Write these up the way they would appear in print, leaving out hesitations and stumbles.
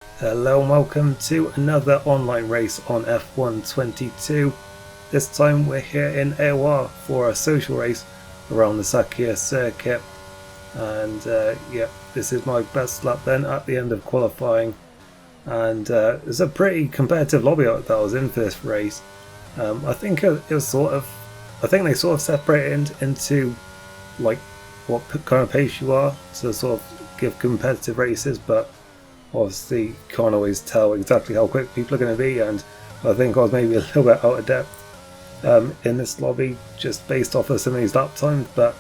Hello and welcome to another online race on F1 22. This time we're here in AOR for a social race around the Sakhir circuit, and this is my best lap then at the end of qualifying, and it's a pretty competitive lobby that I was in for this race. I think it was I think they sort of separated into like what kind of pace you are to sort of give competitive races, but obviously you can't always tell exactly how quick people are going to be, and I think I was maybe a little bit out of depth in this lobby just based off of some of these lap times, but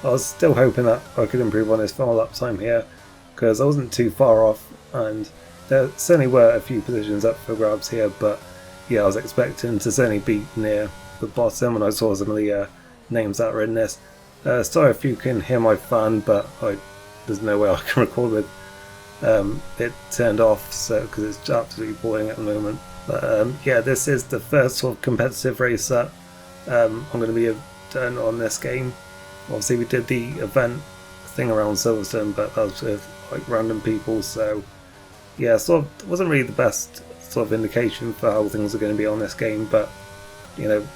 I was still hoping that I could improve on this final lap time here because I wasn't too far off, and there certainly were a few positions up for grabs here, but yeah, I was expecting to certainly be near the bottom when I saw some of the names that were in this. Sorry if you can hear my fan, but there's no way I can record with it turned off, so because it's absolutely boiling at the moment. But yeah, this is the first sort of competitive race that I'm going to be done on this game. Obviously we did the event thing around Silverstone, but that was with like random people, so yeah, sort of wasn't really the best sort of indication for how things are going to be on this game. But you know,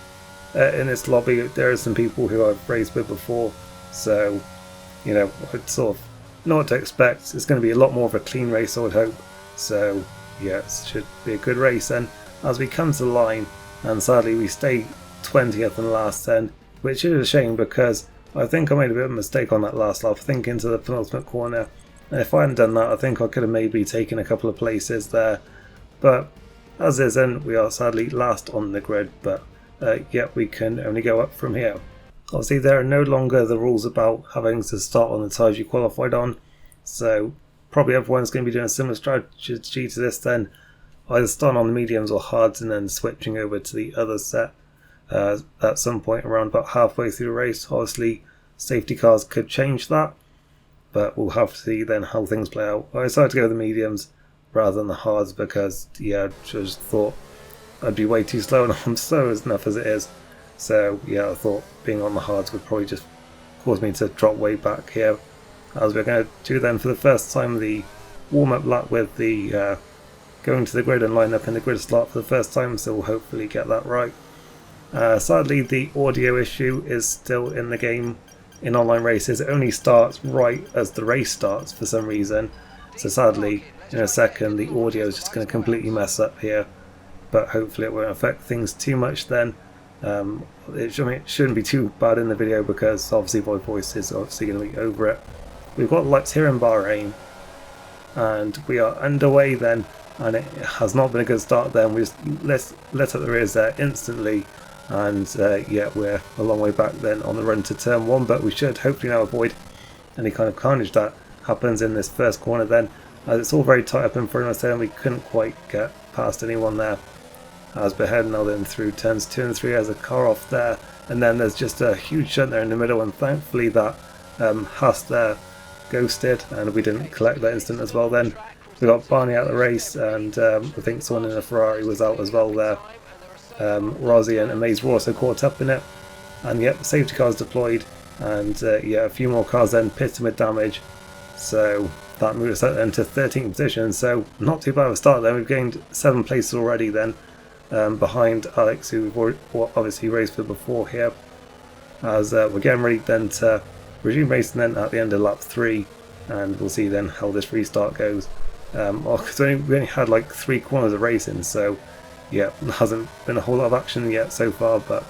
in this lobby there are some people who I've raced with before, so you know, I'd sort of know what to expect. It's going to be a lot more of a clean race, I would hope. So yeah, it should be a good race. And as we come to the line, and sadly we stay 20th in the last 10, which is a shame because I think I made a bit of a mistake on that last lap, I think into the penultimate corner, and if I hadn't done that I think I could have maybe taken a couple of places there. But as is, then we are sadly last on the grid, but yeah, we can only go up from here. Obviously there are no longer the rules about having to start on the tyres you qualified on, so probably everyone's going to be doing a similar strategy to this then, either starting on the mediums or hards and then switching over to the other set at some point around about halfway through the race. Obviously safety cars could change that, but we'll have to see then how things play out. I decided to go with the mediums rather than the hards because yeah, I just thought I'd be way too slow, and I'm slow enough as it is. So yeah, I thought being on the hards would probably just cause me to drop way back here, as we're going to do then for the first time the warm-up lap with the going to the grid and line up in the grid slot for the first time, so we'll hopefully get that right. Sadly the audio issue is still in the game in online races. It only starts right as the race starts for some reason, so sadly in a second the audio is just going to completely mess up here, but hopefully it won't affect things too much then. It shouldn't be too bad in the video because obviously my voice is obviously going to be over it. We've got lights here in Bahrain and we are underway then, and it has not been a good start then. We just let up the rears there instantly, and yeah, we're a long way back then on the run to turn 1, but we should hopefully now avoid any kind of carnage that happens in this first corner then, as it's all very tight up in front of us there and we couldn't quite get past anyone there. As we're heading now then through turns 2 and 3, there's a car off there, and then there's just a huge shunt there in the middle, and thankfully that Haas there ghosted and we didn't collect that instant as well then. We got Barney out of the race, and I think someone in a Ferrari was out as well there. Rossi and Amaze were also caught up in it, and yep, safety cars deployed, and yeah, a few more cars then pitted with damage, so that moved us up then to 13th position, so not too bad of a start then. We've gained 7 places already then, behind Alex, who we've obviously raced with before here, as we're getting ready then to resume racing then at the end of lap 3, and we'll see then how this restart goes. Because we only had like 3 corners of racing, so yeah, there hasn't been a whole lot of action yet so far, but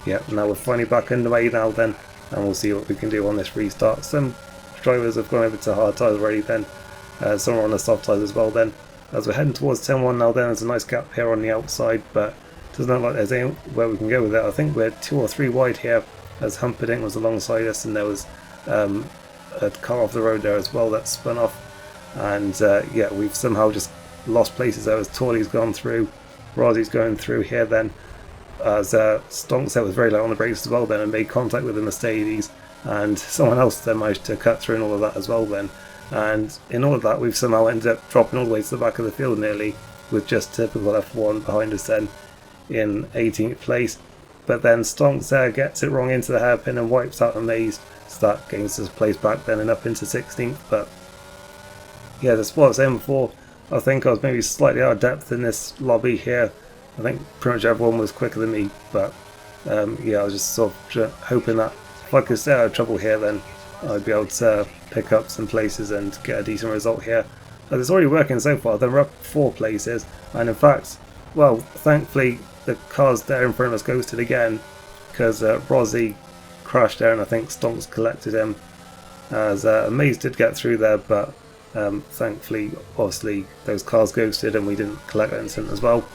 yeah, now we're finally back underway now then, and we'll see what we can do on this restart. Some drivers have gone over to hard tyres already then, some are on the soft tyres as well then. As we're heading towards turn 1 now then, there's a nice gap here on the outside, but it doesn't look like there's anywhere we can go with it. I think we're 2 or 3 wide here, as Humperdinck was alongside us, and there was a car off the road there as well that spun off, and yeah, we've somehow just lost places there as Torley's gone through, Rossi's going through here then, as Stonks there was very low on the brakes as well then and made contact with the Mercedes, and someone else then managed to cut through and all of that as well then. And in all of that we've somehow ended up dropping all the way to the back of the field nearly, with just typical F1 behind us then in 18th place. But then Stonks there gets it wrong into the hairpin and wipes out Amaze, so that gains us place back then and up into 16th. But yeah, that's what I was saying before, I think I was maybe slightly out of depth in this lobby here. I think pretty much everyone was quicker than me, but yeah, I was just sort of hoping that if I could stay out of trouble here, then I'd be able to pick up some places and get a decent result here. As it's already working so far, then we're up 4 places, and in fact, well, thankfully the cars there in front of us ghosted again, because Rozzy crashed there and I think Stonks collected him, as Maze did get through there, but thankfully, obviously, those cars ghosted and we didn't collect that incident as well.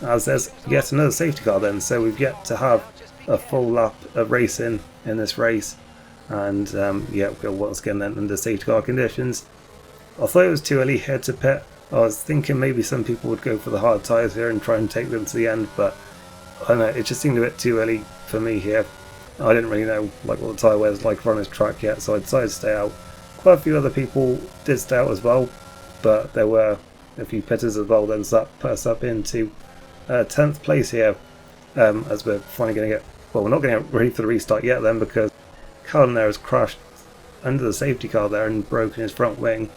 As there's yet another safety car then, so we've yet to have a full lap of racing in this race, and yeah, we're once again then under safety car conditions. I thought it was too early here to pit. I was thinking maybe some people would go for the hard tyres here and try and take them to the end, but I don't know, it just seemed a bit too early for me here. I didn't really know like what the tyre wear was like on this track yet, so I decided to stay out. Quite a few other people did stay out as well, but there were a few pitters as well then, so that put us up into 10th place here, as we're finally going to get, well, we're not going to get ready for the restart yet then, because Callum there has crashed under the safety car there and broken his front wing.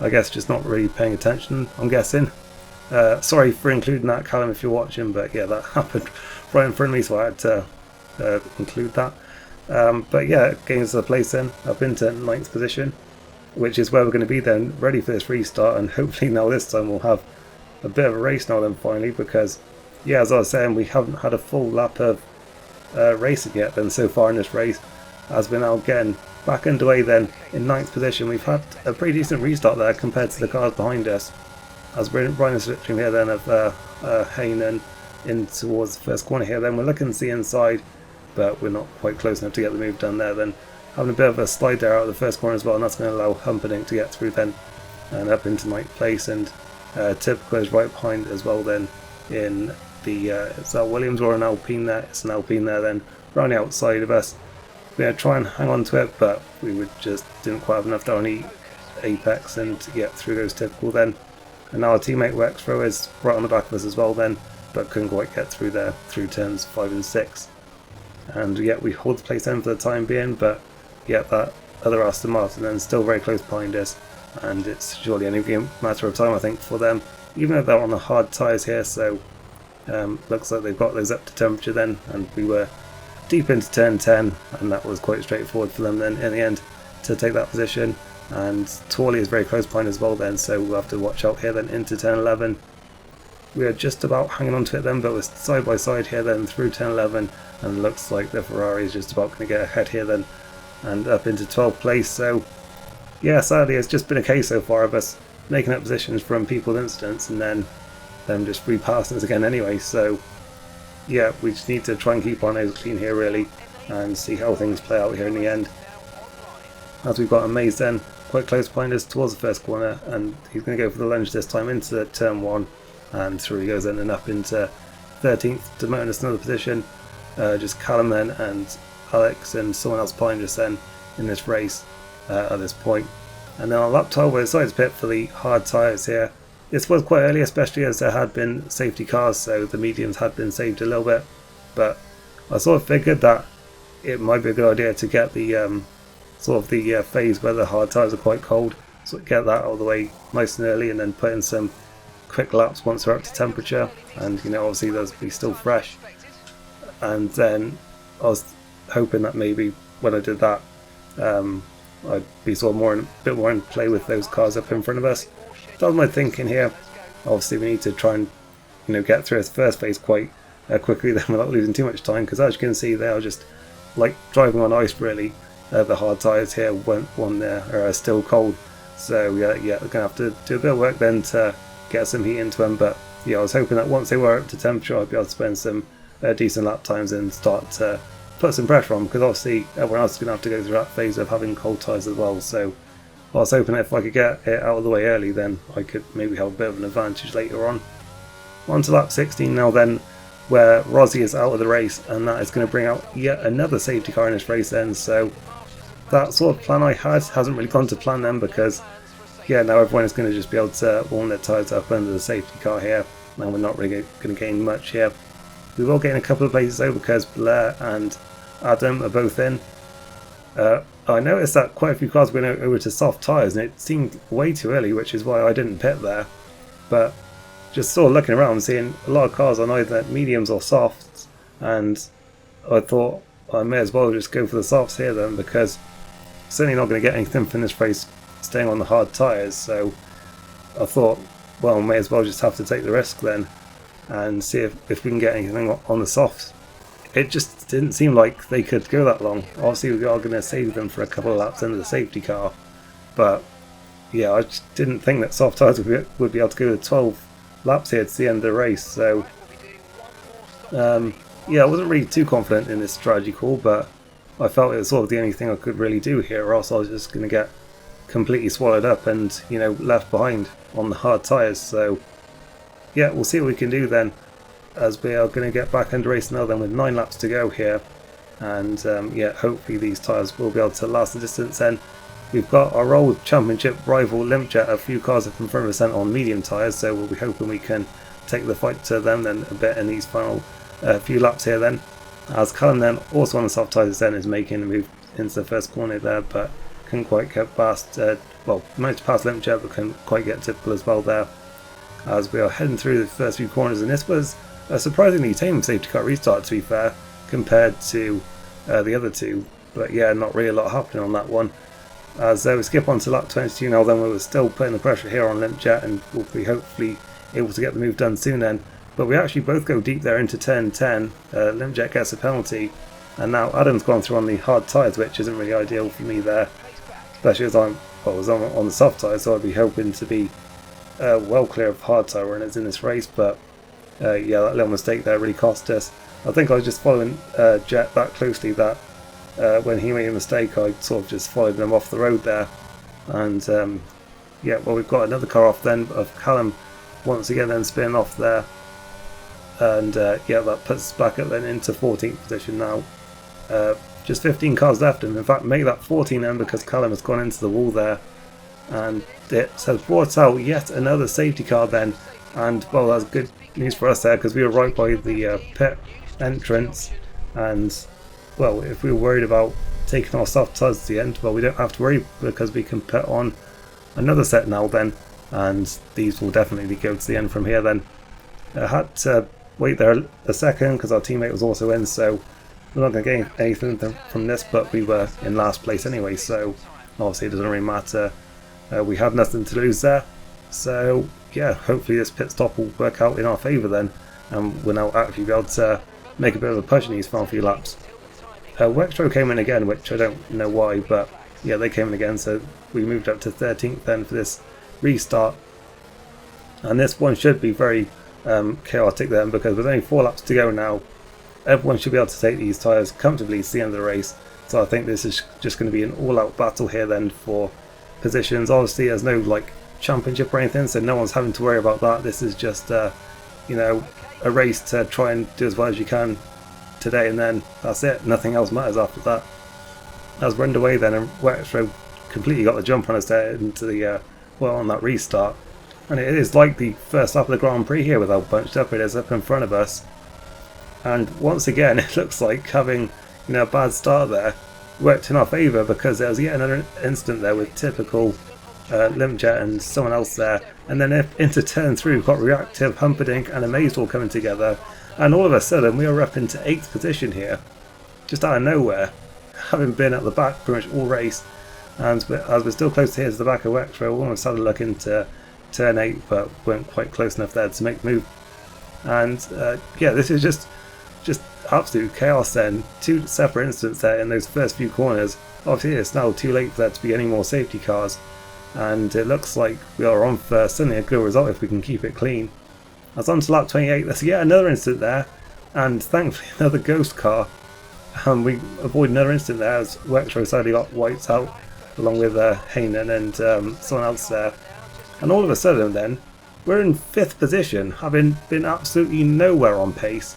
I guess just not really paying attention, I'm guessing. Sorry for including that, Callum, if you're watching, but yeah, that happened right in front of me, so I had to include that. But yeah, getting to the place then, up into 9th position, which is where we're going to be then, ready for this restart, and hopefully now this time we'll have a bit of a race now then finally, because yeah, as I was saying, we haven't had a full lap of racing yet then so far in this race, as we're now getting back underway then in 9th position. We've had a pretty decent restart there compared to the cars behind us, as we're right in the slipstream here then of Hainan in towards the first corner here. Then we're looking to the inside, but we're not quite close enough to get the move done there. Then having a bit of a slide there out of the first corner as well, and that's going to allow Humperdinck to get through then and up into 9th place, and Typical is right behind as well then in the is that Williams or an Alpine there? It's an Alpine there then, right on the outside of us. We're going to try and hang on to it, but we would just didn't quite have enough down the apex and to get through those Typical then. And now our teammate Wexfro is right on the back of us as well then, but couldn't quite get through there through turns 5 and 6. And yet we hold the place then for the time being, but yet that other Aston Martin then still very close behind us, and it's surely only a matter of time I think for them, even though they're on the hard tyres here, so looks like they've got those up to temperature then, and we were deep into turn 10 and that was quite straightforward for them then in the end to take that position. And Torley is very close behind as well then, so we'll have to watch out here then into turn 11. We are just about hanging on to it then, but we're side by side here then through turn 11, and it looks like the Ferrari is just about going to get ahead here then and up into 12th place. So yeah, sadly it's just been a case so far of us making up positions from people's incidents and then them just repassing us again anyway. So yeah, we just need to try and keep our nose clean here really and see how things play out here in the end. As we've got a Maze then quite close behind us towards the first corner, and he's going to go for the lunge this time into turn 1, and through he goes then and up into 13th to mount us another position. Just Callum then and Alex and someone else behind us then in this race at this point. And then on lap 12 we're decided to pit for the hard tyres here. This was quite early, especially as there had been safety cars, so the mediums had been saved a little bit, but I sort of figured that it might be a good idea to get the sort of the phase where the hard tyres are quite cold, so get that out of the way nice and early, and then put in some quick laps once they're up to temperature, and you know, obviously those will be still fresh. And then I was hoping that maybe when I did that I'd be sort of a bit more in play with those cars up in front of us. That was my thinking here. Obviously we need to try and get through this first phase quite quickly then without losing too much time, because as you can see they are just like driving on ice really. The hard tyres here are still cold, so yeah, we're going to have to do a bit of work then to get some heat into them. But yeah, I was hoping that once they were up to temperature I'd be able to spend some decent lap times and start to put some pressure on, because obviously everyone else is going to have to go through that phase of having cold tyres as well. So I was hoping that if I could get it out of the way early, then I could maybe have a bit of an advantage later on. On to lap 16 now then, where Rozzy is out of the race, and that is going to bring out yet another safety car in this race then. So that sort of plan I had hasn't really gone to plan then, because yeah, now everyone is going to just be able to warm their tyres up under the safety car here, and we're not really going to gain much here. We will gain a couple of places though, because Blair and Adam are both in. I noticed that quite a few cars went over to soft tyres, and it seemed way too early, which is why I didn't pit there. but just sort of looking around, seeing a lot of cars on either mediums or softs, and I thought I may as well just go for the softs here then, because certainly not going to get anything from this race staying on the hard tyres. So I thought, well, may as well just have to take the risk then and see if we can get anything on the softs. It just didn't seem like they could go that long. Obviously we are going to save them for a couple of laps into the safety car, but yeah, I just didn't think that soft tyres would be able to go to 12 laps here to the end of the race. So yeah, I wasn't really too confident in this strategy call, but I felt it was sort of the only thing I could really do here, or else I was just going to get completely swallowed up and, you know, left behind on the hard tyres. So yeah, we'll see what we can do then, as we are going to get back into race now then with 9 laps to go here. And yeah, hopefully these tyres will be able to last the distance then. We've got our old championship rival Limpjet, a few cars have confirmed are sent on medium tyres, so we'll be hoping we can take the fight to them then a bit in these final few laps here then. As Callum then, also on the soft tyres then, is making a move into the first corner there, but couldn't quite get past, well, managed to pass Limpjet, but couldn't quite get typical as well there. As we are heading through the first few corners, and this was a surprisingly tame safety car restart, to be fair, compared to the other two. But yeah, not really a lot happening on that one. As we skip on to lap 22 now then, we were still putting the pressure here on Limpjet, and we'll be hopefully able to get the move done soon then. But we actually both go deep there into turn 10. Limpjet gets a penalty, and now Adam's gone through on the hard tyres, which isn't really ideal for me there, especially as I was on the soft tyres, so I'd be hoping to be well clear of hard tyre runners in this race. But yeah, that little mistake there really cost us. I think I was just following Jet that closely that when he made a mistake, I sort of just followed them off the road there. And yeah, well, we've got another car off then of Callum once again then spinning off there. And yeah, that puts us back up then into 14th position now. Just 15 cars left, and in fact make that 14 then, because Callum has gone into the wall there. And it has brought out yet another safety car then, and well, that's good news for us there, because we were right by the pit entrance, and well, if we were worried about taking our soft tyres to the end, well, we don't have to worry, because we can put on another set now then, and these will definitely go to the end from here then. I had to wait there a second because our teammate was also in, so we're not going to get anything from this, but we were in last place anyway, so obviously it doesn't really matter. We have nothing to lose there, so yeah, hopefully this pit stop will work out in our favour then, and we'll now actually be able to make a bit of a push in these final few laps. Wextro came in again, which I don't know why, but yeah, they came in again, so we moved up to 13th then for this restart. And this one should be very chaotic then, because with only 4 laps to go now, everyone should be able to take these tyres comfortably to the end of the race. So I think this is just going to be an all-out battle here then for positions. Obviously there's no like championship or anything, so no one's having to worry about that. This is just you know, a race to try and do as well as you can today, and then that's it, nothing else matters after that. As we're underway then, and Wextro completely got the jump on us there into the well, on that restart, and it is like the first lap of the Grand Prix here with how bunched up it is up in front of us. And once again it looks like having, you know, a bad start there worked in our favour, because there was yet another incident there with typical Limpjet and someone else there, and then into turn 3 we've got Reactive, Humperdinck and Amaze all coming together, and all of a sudden we are up into 8th position here, just out of nowhere, having been at the back pretty much all race. And as we're still close here to the back of Wextro, we almost had a look into turn 8, but weren't quite close enough there to make the move. And yeah, this is just absolute chaos then. 2 separate incidents there in those first few corners. Obviously it's now too late for there to be any more safety cars, and it looks like we are on for certainly a good result if we can keep it clean. As on to lap 28, there's yet another incident there, and thankfully another ghost car. And we avoid another incident there as Wextro sadly got wiped out along with Hainan and someone else there. And all of a sudden then, we're in 5th position, having been absolutely nowhere on pace.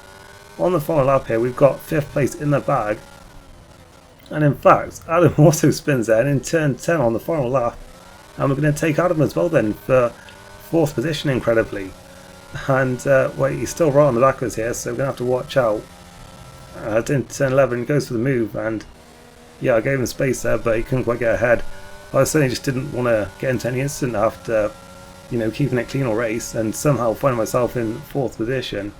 On the final lap here, we've got 5th place in the bag. And in fact, Adam also spins there in turn 10 on the final lap. And we're going to take Adam as well then for 4th position, incredibly. And wait, he's still right on the back of us here, so we're going to have to watch out. In turn 11, goes for the move, and yeah, I gave him space there, but he couldn't quite get ahead. I certainly just didn't want to get into any incident after keeping it clean all race, and somehow finding myself in 4th position.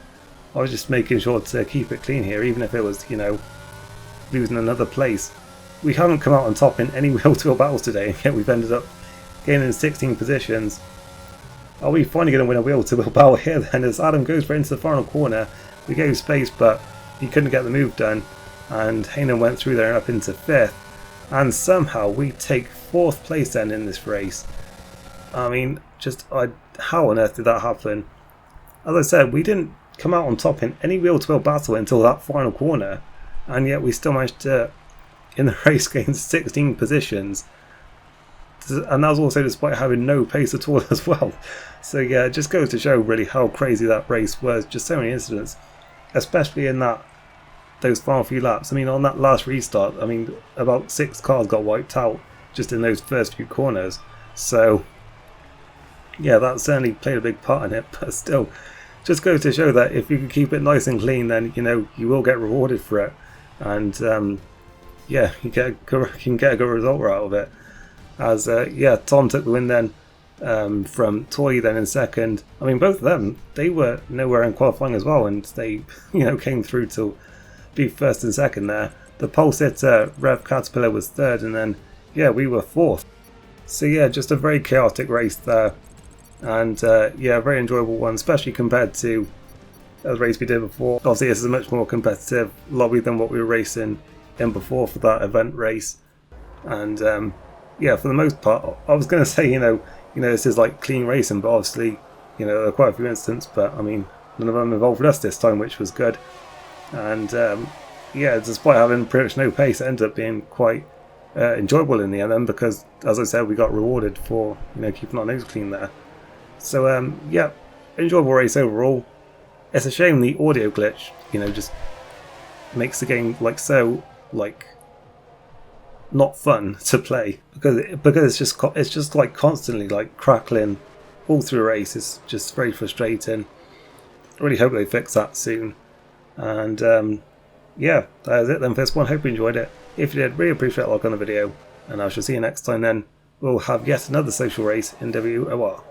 I was just making sure to keep it clean here, even if it was, losing another place. We haven't come out on top in any wheel-to-wheel battles today, and yet we've ended up gaining 16 positions. Are we finally going to win a wheel-to-wheel battle here then, as Adam goes right into the final corner? We gave space, but he couldn't get the move done, and Hayden went through there and up into 5th, and somehow we take 4th place then in this race. I mean, how on earth did that happen? As I said, we didn't come out on top in any wheel-to-wheel battle until that final corner, and yet we still managed to, in the race, gain 16 positions, and that was also despite having no pace at all as well. So yeah, it just goes to show really how crazy that race was. Just so many incidents, especially in those final few laps. I mean, on that last restart, I mean, about 6 cars got wiped out just in those first few corners. So yeah, that certainly played a big part in it, but still, just goes to show that if you can keep it nice and clean, then you will get rewarded for it, and yeah, you can get a good result out of it. As yeah, Tom took the win then from Toy then in 2nd. I mean, both of them, they were nowhere in qualifying as well, and they came through to be 1st and 2nd there. The pole sitter Rev Caterpillar was 3rd, and then yeah, we were 4th. So yeah, just a very chaotic race there, and yeah, a very enjoyable one, especially compared to the race we did before. Obviously this is a much more competitive lobby than what we were racing in before for that event race, and yeah, for the most part, I was going to say, this is like clean racing, but obviously, there are quite a few incidents, but I mean, none of them involved us this time, which was good. And yeah, despite having pretty much no pace, it ended up being quite enjoyable in the end, then, because, as I said, we got rewarded for, keeping our nose clean there. So, yeah, enjoyable race overall. It's a shame the audio glitch, just makes the game, so not fun to play, because it's just like constantly crackling all through a race. It's just very frustrating. I really hope they fix that soon. And yeah, that is it then for this one. Hope you enjoyed it. If you did, really appreciate a like on the video, and I shall see you next time then. We'll have yet another social race in WOR.